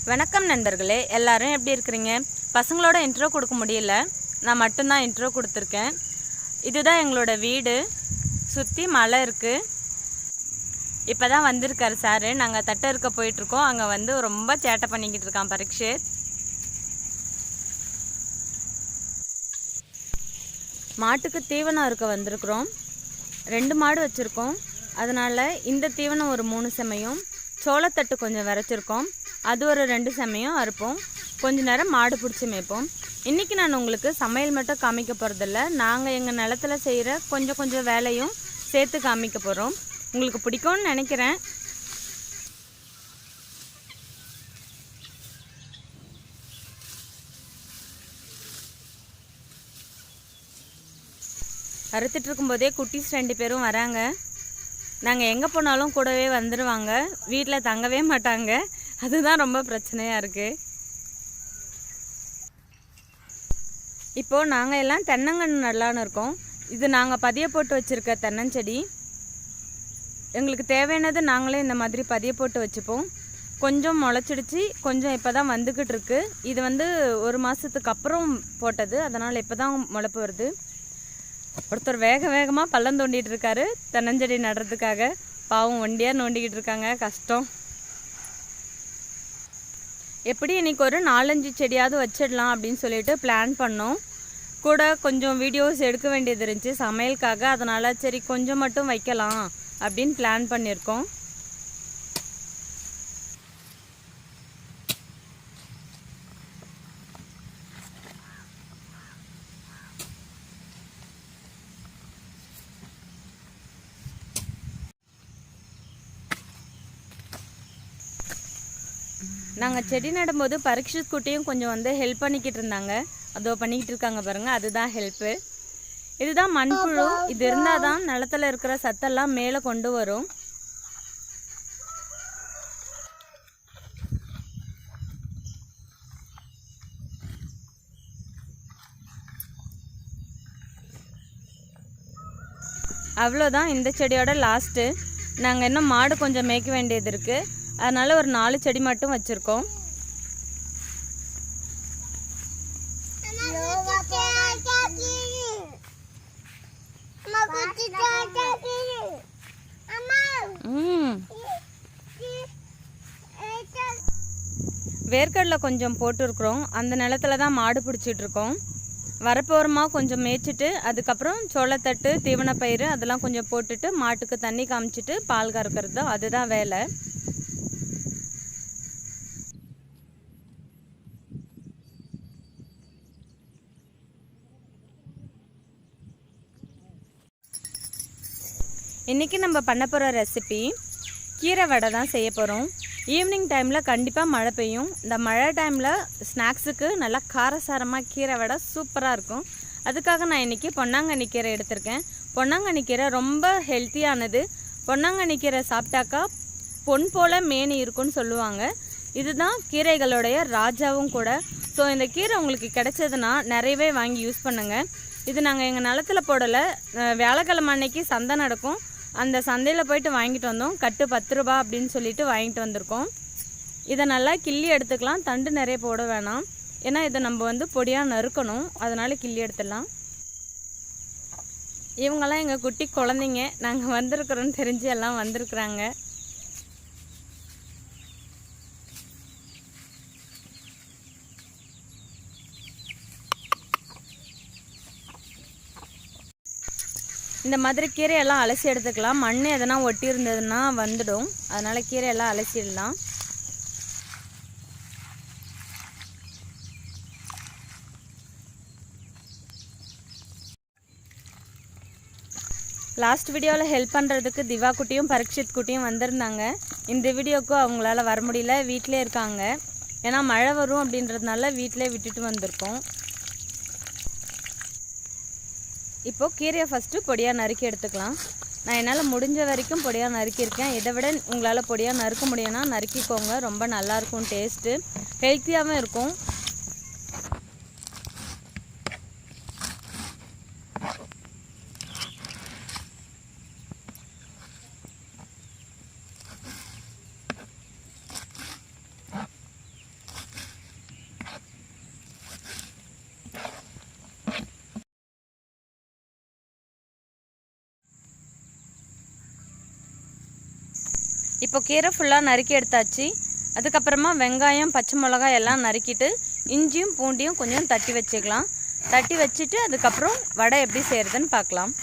வணக்கம் நண்பர்களே, எல்லாரும் எப்படி இருக்கிறீங்க? பசங்களோட இன்ட்ரோ கொடுக்க முடியல, நான் மட்டும்தான் இன்ட்ரோ கொடுத்துருக்கேன். இதுதான் எங்களோட வீடு. சுற்றி மலை இருக்குது. இப்போ தான் வந்திருக்காரு சாரு. நாங்கள் தட்டை இருக்க போயிட்டுருக்கோம். அங்கே வந்து ரொம்ப சேட்டை பண்ணிக்கிட்டு இருக்கான் பரீட்சித். மாட்டுக்கு தீவனம் இருக்க வந்திருக்கிறோம். 2 மாடு வச்சுருக்கோம். அதனால் இந்த தீவனம் ஒரு 3 சமயம், சோளத்தட்டு கொஞ்சம் விரைச்சிருக்கோம், அது ஒரு 2 சமயம் அறுப்போம். கொஞ்ச நேரம் மாடு பிடிச்சி மேய்ப்போம். இன்றைக்கி நான் உங்களுக்கு சமையல் மட்டும் காமிக்க போகிறதில்ல, நாங்கள் எங்கள் நிலத்தில் செய்கிற கொஞ்சம் வேலையும் சேர்த்து காமிக்க போகிறோம். உங்களுக்கு பிடிக்கும்னு நினைக்கிறேன். அறுத்துட்டு இருக்கும்போதே குட்டீஸ் 2 பேரும் வராங்க. நாங்கள் எங்கே போனாலும் கூடவே வந்துடுவாங்க, வீட்டில் தங்கவே மாட்டாங்க. அதுதான் ரொம்ப பிரச்சனையாக இருக்குது. இப்போது நாங்கள் எல்லாம் தென்னங்கன்று நடலான்னு இருக்கோம். இது நாங்கள் பதிய போட்டு வச்சுருக்க தென்னஞ்செடி. எங்களுக்கு தேவையானது நாங்களே இந்த மாதிரி பதிய போட்டு வச்சுப்போம். கொஞ்சம் முளைச்சிடுச்சு, கொஞ்சம் இப்போ தான் வந்துக்கிட்டு இருக்கு. இது வந்து 1 மாதத்துக்கு அப்புறம் போட்டது, அதனால் இப்போ தான் முளைப்பு வருது. ஒருத்தர் வேகமாக பள்ளம் தோண்டிகிட்டு இருக்காரு தென்னஞ்செடி நடுறதுக்காக. பாவம் ஒண்டியாக நோண்டிக்கிட்டு இருக்காங்க, கஷ்டம். எப்படி இன்றைக்கி ஒரு 4-5 செடியாவது வச்சிடலாம் அப்படின்னு சொல்லிட்டு பிளான் பண்ணோம். கூட கொஞ்சம் வீடியோஸ் எடுக்க வேண்டியது இருந்துச்சு சமையலுக்காக, அதனால் சரி கொஞ்சம் மட்டும் வைக்கலாம் அப்படின்னு பிளான் பண்ணியிருக்கோம். நாங்கள் செடி நடும்போது பரீட்சித் குட்டியும் கொஞ்சம் வந்து ஹெல்ப் பண்ணிக்கிட்டு இருந்தாங்க. அதோ பண்ணிக்கிட்டு இருக்காங்க பாருங்கள், அதுதான் ஹெல்ப்பு. இதுதான் மண்புழு. இது இருந்தால் தான் நிலத்தில் இருக்கிற சத்தெல்லாம் மேலே கொண்டு வரும். அவ்வளோதான் இந்த செடியோட லாஸ்ட்டு. நாங்கள் இன்னும் மாடு கொஞ்சம் மேய்க்க வேண்டியது இருக்குது, அதனால் ஒரு 4 செடி மட்டும் வச்சுருக்கோம். வேர்க்கடலை கொஞ்சம் போட்டுருக்குறோம். அந்த நிலத்துல தான் மாடு பிடிச்சிட்ருக்கோம். வரப்போரமாக கொஞ்சம் மேய்ச்சிட்டு அதுக்கப்புறம் சோளத்தட்டு, தீவனப்பயிறு அதெல்லாம் கொஞ்சம் போட்டுட்டு மாட்டுக்கு தண்ணி காமிச்சிட்டு பால் கறக்கிறது தான், அதுதான் வேலை. இன்றைக்கி நம்ம பண்ண போகிற ரெசிபி கீரை வடை தான் செய்ய போகிறோம். ஈவினிங் டைமில் கண்டிப்பாக மழை பெய்யும். இந்த மழை டைமில் ஸ்நாக்ஸுக்கு நல்லா காரசாரமாக கீரை வடை சூப்பராக இருக்கும். அதுக்காக நான் இன்றைக்கி பொன்னாங்கண்ணி கீரை எடுத்திருக்கேன். பொன்னாங்கண்ணி கீரை ரொம்ப ஹெல்த்தியானது. பொன்னாங்கண்ணி கீரை சாப்பிட்டாக்கா பொன் போல் மேனி இருக்குன்னு சொல்லுவாங்க. இதுதான் கீரைகளுடைய ராஜாவும் கூட. ஸோ இந்த கீரை உங்களுக்கு கிடைச்சதுன்னா நிறையவே வாங்கி யூஸ் பண்ணுங்கள். இது நாங்கள் எங்கள் நிலத்தில் போடலை, வியாழக்கிழமை அன்னைக்கு சந்தை நடக்கும், அந்த சந்தையில் போயிட்டு வாங்கிட்டு வந்தோம். கட்டு 10 ரூபா அப்படின்னு சொல்லிட்டு வாங்கிட்டு வந்திருக்கோம். இதை நல்லா கிள்ளி எடுத்துக்கலாம், தண்டு நிறைய போட வேணாம், ஏன்னா இதை நம்ம வந்து பொடியாக நறுக்கணும், அதனால் கிள்ளி எடுத்துடலாம். இவங்கெல்லாம் எங்கள் குட்டி குழந்தைங்க, நாங்கள் வந்திருக்கிறோன்னு தெரிஞ்சு எல்லாம் வந்திருக்குறாங்க. இந்த மாதிரி கீரையெல்லாம் அலசி எடுத்துக்கலாம். மண் எதனா ஒட்டி இருந்ததுன்னா வந்துடும், அதனால் கீரையெல்லாம் அலசிடலாம். லாஸ்ட் வீடியோவில் ஹெல்ப் பண்ணுறதுக்கு திவா குட்டியும் பரீட்சித் குட்டியும் வந்திருந்தாங்க. இந்த வீடியோவுக்கு அவங்களால வர முடியல, வீட்டிலே இருக்காங்க. ஏன்னா மழை வரும் அப்படின்றதுனால வீட்டிலே விட்டுட்டு வந்திருக்கோம். இப்போது கீரையை ஃபஸ்ட்டு பொடியாக நறுக்கி எடுத்துக்கலாம். நான் என்னால் முடிஞ்ச வரைக்கும் பொடியாக நறுக்கியிருக்கேன். இதை விட உங்களால் பொடியாக நறுக்க முடியும்னா நறுக்கிக்கோங்க, ரொம்ப நல்லாயிருக்கும், டேஸ்ட்டு ஹெல்த்தியாகவும் இருக்கும். இப்போ கீரை ஃபுல்லாக நறுக்கி எடுத்தாச்சு. அதுக்கப்புறமா வெங்காயம், பச்சை மிளகாய் எல்லாம் நறுக்கிட்டு இஞ்சியும் பூண்டியும் கொஞ்சம் தட்டி வச்சுக்கலாம். தட்டி வச்சுட்டு அதுக்கப்புறம் வடை எப்படி செய்கிறதுன்னு பார்க்கலாம்.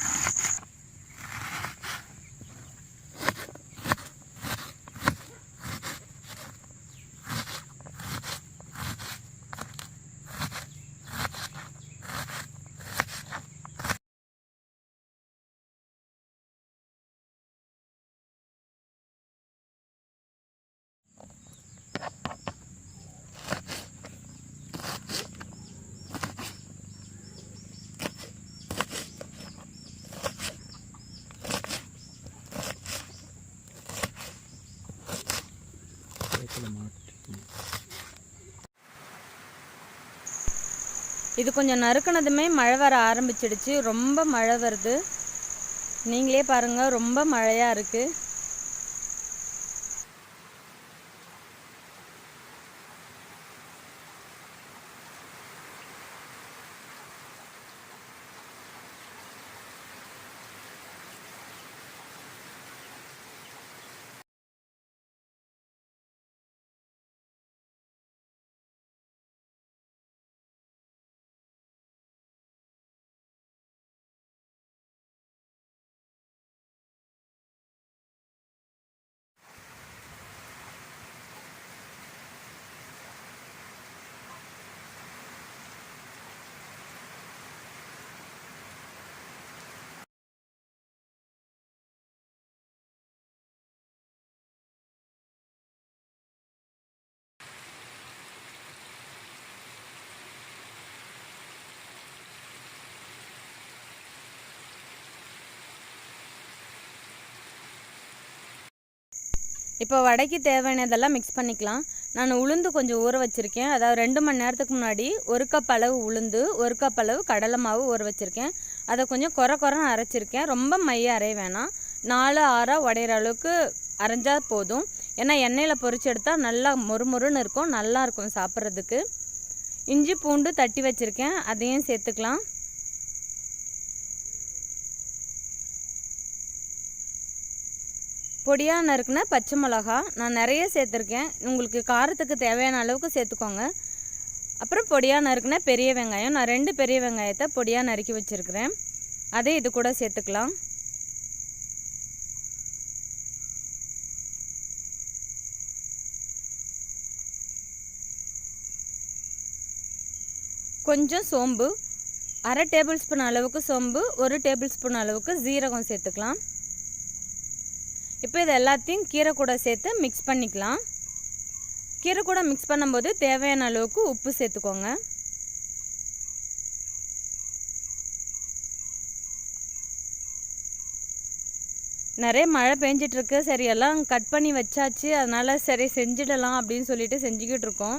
இது கொஞ்சம் நறுக்குனதுமே மழை வர ஆரம்பிச்சிடுச்சு. ரொம்ப மழை வருது. நீங்களே பாருங்கள், ரொம்ப மழையாக இருக்குது. இப்போ வடைக்கு தேவையானதெல்லாம் மிக்ஸ் பண்ணிக்கலாம். நான் உளுந்து கொஞ்சம் ஊற வச்சுருக்கேன். அதாவது 2 மணி நேரத்துக்கு முன்னாடி 1 கப் அளவு உளுந்து, 1 கப் அளவு கடலை மாவு ஊற வச்சுருக்கேன். அதை கொஞ்சம் கொரன்னு அரைச்சிருக்கேன். ரொம்ப மைய அரைய வேணாம். 4 6 உடையிற அளவுக்கு அரைஞ்சால் போதும். ஏன்னா எண்ணெயில் பொரிச்சு எடுத்தால் நல்லா மொறுமொறுன்னு இருக்கும், நல்லாயிருக்கும் சாப்பிட்றதுக்கு. இஞ்சி பூண்டு தட்டி வச்சுருக்கேன், அதையும் சேர்த்துக்கலாம். பொடியாக நறுக்குன பச்சை மிளகா நான் நிறைய சேர்த்துருக்கேன். உங்களுக்கு காரத்துக்கு தேவையான அளவுக்கு சேர்த்துக்கோங்க. அப்புறம் பொடியாக நறுக்குன பெரிய வெங்காயம், நான் 2 பெரிய வெங்காயத்தை பொடியாக நறுக்கி வச்சுருக்கிறேன். அதை இது கூட சேர்த்துக்கலாம். கொஞ்சம் சோம்பு, 1/2 டேபிள் ஸ்பூன் அளவுக்கு சோம்பு, 1 டேபிள் ஸ்பூன் அளவுக்கு ஜீரகம் சேர்த்துக்கலாம். இப்போ இது எல்லாத்தையும் கீரை கூட சேர்த்து மிக்ஸ் பண்ணிக்கலாம். கீரை கூட மிக்ஸ் பண்ணும்போது தேவையான அளவுக்கு உப்பு சேர்த்துக்கோங்க. நிறைய மழை பெஞ்சிட்ருக்கு. சரி எல்லாம் கட் பண்ணி வச்சாச்சு, அதனால் சரி செஞ்சிடலாம் அப்படின்னு சொல்லிட்டு செஞ்சுக்கிட்டு இருக்கோம்.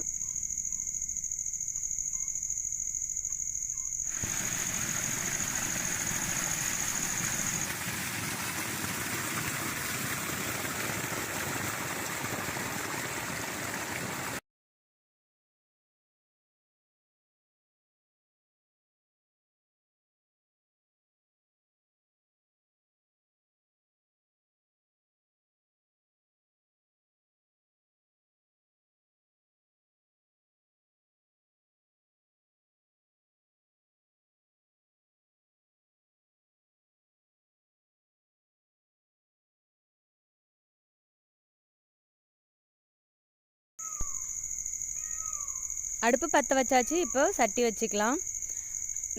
அடுப்பு பற்ற வச்சாச்சு. இப்போ சட்டி வச்சுக்கலாம்.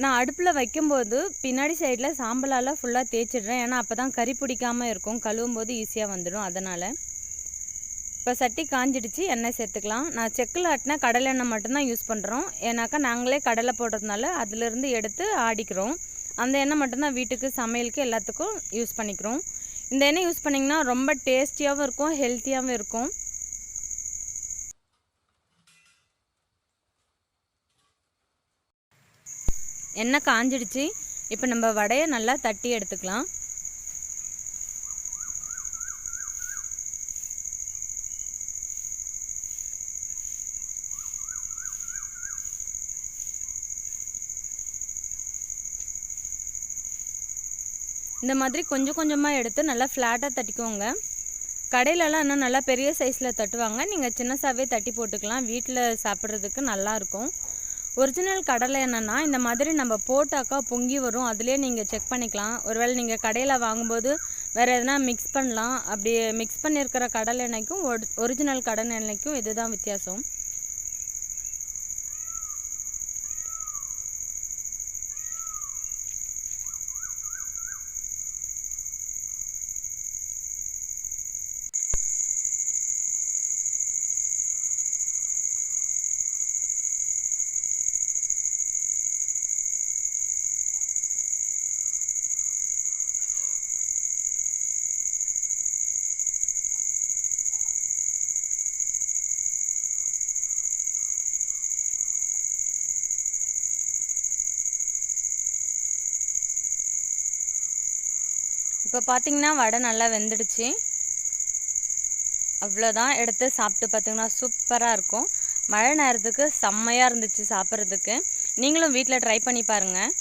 நான் அடுப்பில் வைக்கும்போது பின்னாடி சைடில் சாம்பலால் ஃபுல்லாக தேய்ச்சிடுறேன். ஏன்னா அப்போ தான் கறி பிடிக்காமல் இருக்கும், கழுவும் போது ஈஸியாக வந்துடும். அதனால் இப்போ சட்டி காஞ்சிடுச்சு, எண்ணெய் சேர்த்துக்கலாம். நான் செக்கில் ஆட்டின கடலை எண்ணெய் மட்டும்தான் யூஸ் பண்ணுறோம். ஏன்னாக்கா நாங்களே கடலை போடுறதுனால அதிலிருந்து எடுத்து ஆடிக்கிறோம். அந்த எண்ணெய் மட்டும்தான் வீட்டுக்கு சமையலுக்கு எல்லாத்துக்கும் யூஸ் பண்ணிக்கிறோம். இந்த எண்ணெய் யூஸ் பண்ணிங்கன்னா ரொம்ப டேஸ்டியாகவும் இருக்கும், ஹெல்த்தியாகவும் இருக்கும். எண்ணெய் காஞ்சிடுச்சு. இப்போ நம்ம வடையை நல்லா தட்டி எடுத்துக்கலாம். இந்த மாதிரி கொஞ்சம் கொஞ்சமாக எடுத்து நல்லா ஃப்ளாட்டாக தட்டிக்கோங்க. கடையிலலாம் இன்னும் நல்லா பெரிய சைஸில் தட்டுவாங்க. நீங்கள் சின்னசாவே தட்டி போட்டுக்கலாம். வீட்டில் சாப்பிட்றதுக்கு நல்லாயிருக்கும். ஒரிஜினல் கடலை எண்ணெய்னா இந்த மாதிரி நம்ம போட்டாக்கா பொங்கி வரும். அதிலே நீங்கள் செக் பண்ணிக்கலாம். ஒருவேளை நீங்கள் கடையில் வாங்கும்போது வேறு எதனா மிக்ஸ் பண்ணலாம். அப்படி மிக்ஸ் பண்ணியிருக்கிற கடலை எண்ணெய்க்கும் ஒரிஜினல் கடலை எண்ணெய்க்கும் இதுதான் வித்தியாசம். இப்போ பார்த்தீங்கன்னா வடை நல்லா வெந்துடுச்சு. அவ்வளோதான், எடுத்து சாப்பிட்டு பார்த்தீங்கன்னா சூப்பராக இருக்கும். மழை நேரத்துக்கு செம்மையாக இருந்துச்சு சாப்பிட்றதுக்கு. நீங்களும் வீட்டில் ட்ரை பண்ணி பாருங்கள்.